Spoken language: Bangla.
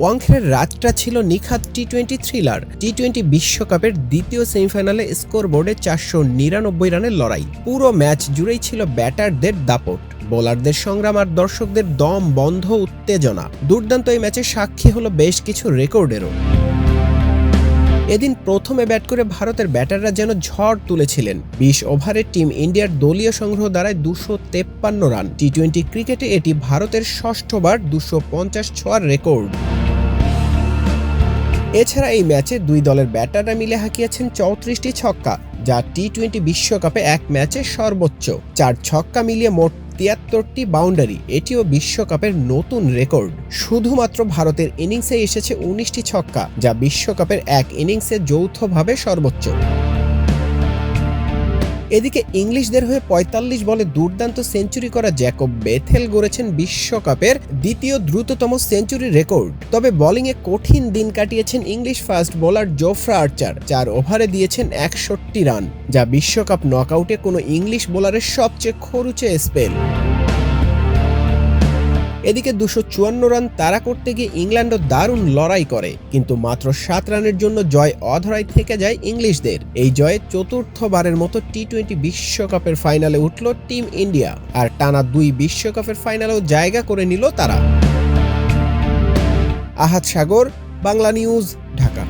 ওয়াংখেড়ের রাতটা ছিল নিখাত টি-20 থ্রিলার। টি-20 বিশ্বকাপের দ্বিতীয় সেমিফাইনালে স্কোরবোর্ডে 499 রানের লড়াই। পুরো ম্যাচ জুড়েই ছিল ব্যাটারদের দাপট, বোলারদের সংগ্রাম আর দর্শকদের দম বন্ধ উত্তেজনা। দুর্দান্ত এই ম্যাচের সাক্ষী হলো বেশ কিছু রেকর্ডেরও। এদিন প্রথমে ব্যাট করে ভারতের ব্যাটাররা যেন ঝড় তুলেছিলেন। 20 ওভারে টিম ইন্ডিয়ার দলীয় সংগ্রহ দাঁড়ায় 253 রান। টি-20 ক্রিকেটে এটি ভারতের ষষ্ঠবার 250 ছোঁয়ার রেকর্ড। এছাড়া এই ম্যাচে দুই দলের ব্যাটাররা মিলে হাঁকিয়েছেন 34টি ছক্কা, যা টি-20 বিশ্বকাপে এক ম্যাচে সর্বোচ্চ। 4 ছক্কা মিলিয়ে মোট 73টি বাউন্ডারি, এটিও বিশ্বকাপের নতুন রেকর্ড। শুধুমাত্র ভারতের ইনিংসে এসেছে 19টি ছক্কা, যা বিশ্বকাপের এক ইনিংসে যৌথভাবে সর্বোচ্চ। এদিকে ইংলিশদের হয়ে 45 বলে দুর্দান্ত সেঞ্চুরি করা জ্যাকব বেথেল গড়েছেন বিশ্বকাপের দ্বিতীয় দ্রুততম সেঞ্চুরি রেকর্ড। তবে বোলিংয়ে কঠিন দিন কাটিয়েছেন English fast bowler Jofra Archer. 4 ওভারে দিয়েছেন 61 রান, যা বিশ্বকাপ নকআউটে কোনো ইংলিশ বোলারের সবচেয়ে খরুচে স্পেল। এদিকে 254 রান তাড়া করতে গিয়ে ইংল্যান্ডও দারুণ লড়াই করে, কিন্তু মাত্র 7 রানের জন্য জয় অধরাই থেকে যায় ইংলিশদের। এই জয়ে চতুর্থবারের মতো টি-20 বিশ্বকাপের ফাইনালে উঠল টিম ইন্ডিয়া, আর টানা 2 বিশ্বকাপের ফাইনালেও জায়গা করে নিল তারা। আহাদ সাগর, বাংলা নিউজ, ঢাকা।